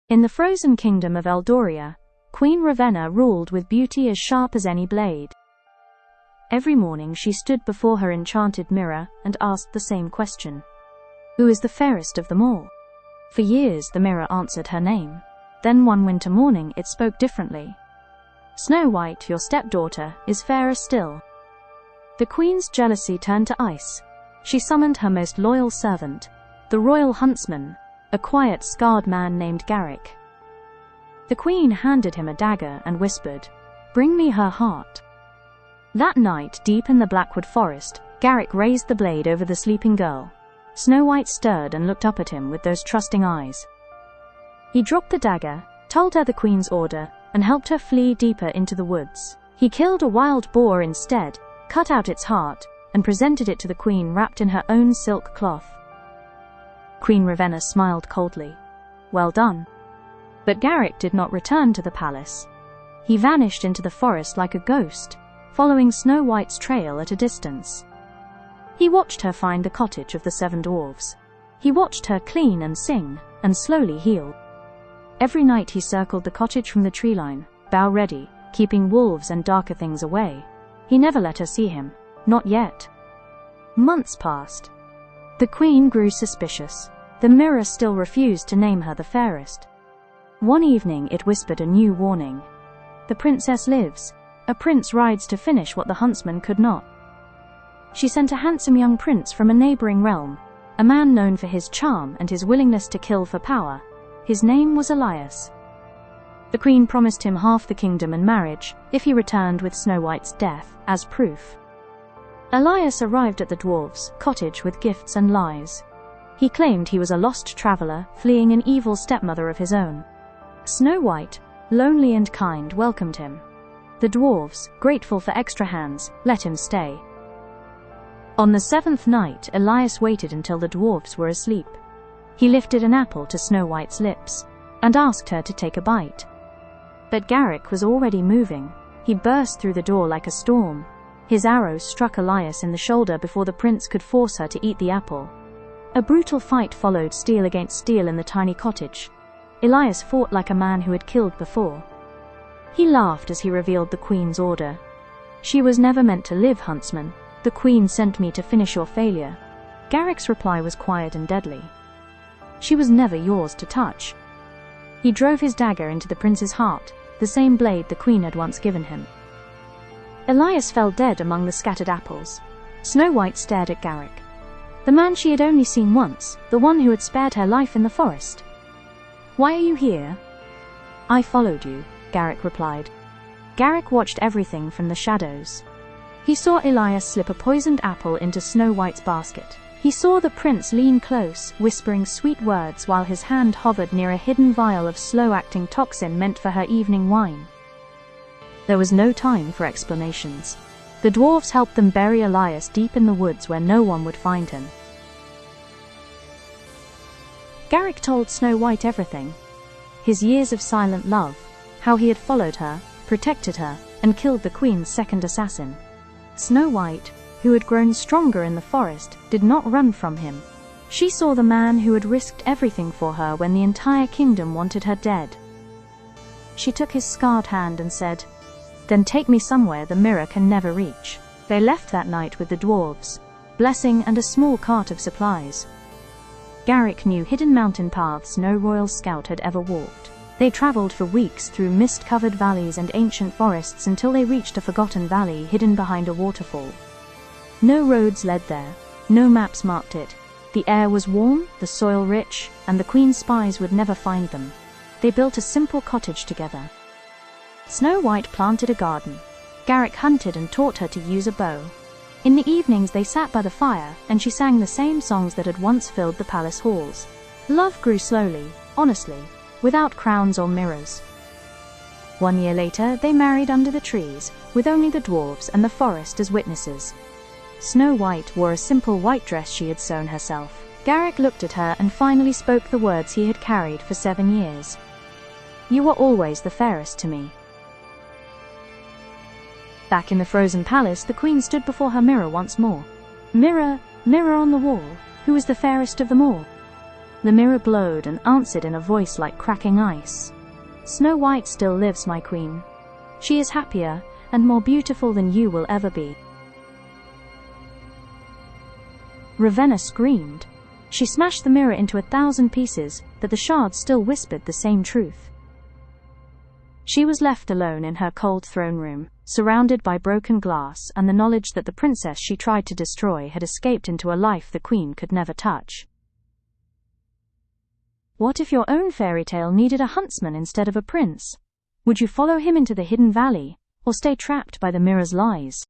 In the frozen kingdom of Eldoria, Queen Ravenna ruled with beauty as sharp as any blade. Every morning she stood before her enchanted mirror and asked the same question. Who is the fairest of them all? For years the mirror answered her name. Then one winter morning it spoke differently. Snow White, your stepdaughter, is fairer still. The queen's jealousy turned to ice. She summoned her most loyal servant, the royal huntsman, a quiet, scarred man named Garrick. The queen handed him a dagger and whispered, "Bring me her heart." That night, deep in the Blackwood forest, Garrick raised the blade over the sleeping girl. Snow White stirred and looked up at him with those trusting eyes. He dropped the dagger, told her the queen's order, and helped her flee deeper into the woods. He killed a wild boar instead, cut out its heart, and presented it to the queen wrapped in her own silk cloth. Queen Ravenna smiled coldly. Well done. But Garrick did not return to the palace. He vanished into the forest like a ghost, following Snow White's trail at a distance. He watched her find the cottage of the 7 dwarves. He watched her clean and sing, and slowly heal. Every night he circled the cottage from the tree line, bow ready, keeping wolves and darker things away. He never let her see him, not yet. Months passed. The queen grew suspicious. The mirror still refused to name her the fairest. One evening it whispered a new warning. The princess lives. A prince rides to finish what the huntsman could not. She sent a handsome young prince from a neighboring realm, a man known for his charm and his willingness to kill for power. His name was Elias. The queen promised him half the kingdom and marriage if he returned with Snow White's death as proof. Elias arrived at the dwarves' cottage with gifts and lies. He claimed he was a lost traveler fleeing an evil stepmother of his own. Snow White, lonely and kind, welcomed him. The dwarves, grateful for extra hands, let him stay. On the 7th night, Elias waited until the dwarves were asleep. He lifted an apple to Snow White's lips and asked her to take a bite. But Garrick was already moving. He burst through the door like a storm. His arrow struck Elias in the shoulder before the prince could force her to eat the apple. A brutal fight followed, steel against steel, in the tiny cottage. Elias fought like a man who had killed before. He laughed as he revealed the queen's order. "She was never meant to live, huntsman. The queen sent me to finish your failure." Garrick's reply was quiet and deadly. "She was never yours to touch." He drove his dagger into the prince's heart, the same blade the queen had once given him. Elias fell dead among the scattered apples. Snow White stared at Garrick, the man she had only seen once, the one who had spared her life in the forest. "Why are you here?" "I followed you," Garrick replied. Garrick watched everything from the shadows. He saw Elias slip a poisoned apple into Snow White's basket. He saw the prince lean close, whispering sweet words while his hand hovered near a hidden vial of slow-acting toxin meant for her evening wine. There was no time for explanations. The dwarves helped them bury Elias deep in the woods where no one would find him. Garrick told Snow White everything. His years of silent love, how he had followed her, protected her, and killed the queen's second assassin. Snow White, who had grown stronger in the forest, did not run from him. She saw the man who had risked everything for her when the entire kingdom wanted her dead. She took his scarred hand and said, "Then take me somewhere the mirror can never reach." They left that night with the dwarves, blessing and a small cart of supplies. Garrick knew hidden mountain paths no royal scout had ever walked. They traveled for weeks through mist-covered valleys and ancient forests until they reached a forgotten valley hidden behind a waterfall. No roads led there, no maps marked it. The air was warm, the soil rich, and the queen's spies would never find them. They built a simple cottage together. Snow White planted a garden. Garrick hunted and taught her to use a bow. In the evenings they sat by the fire, and she sang the same songs that had once filled the palace halls. Love grew slowly, honestly, without crowns or mirrors. 1 year later, they married under the trees, with only the dwarves and the forest as witnesses. Snow White wore a simple white dress she had sewn herself. Garrick looked at her and finally spoke the words he had carried for 7 years. "You were always the fairest to me." Back in the frozen palace, the queen stood before her mirror once more. "Mirror, mirror on the wall, who is the fairest of them all?" The mirror glowed and answered in a voice like cracking ice. "Snow White still lives, my queen. She is happier and more beautiful than you will ever be." Ravenna screamed. She smashed the mirror into 1,000 pieces, but the shards still whispered the same truth. She was left alone in her cold throne room, surrounded by broken glass and the knowledge that the princess she tried to destroy had escaped into a life the queen could never touch. What if your own fairy tale needed a huntsman instead of a prince? Would you follow him into the hidden valley, or stay trapped by the mirror's lies?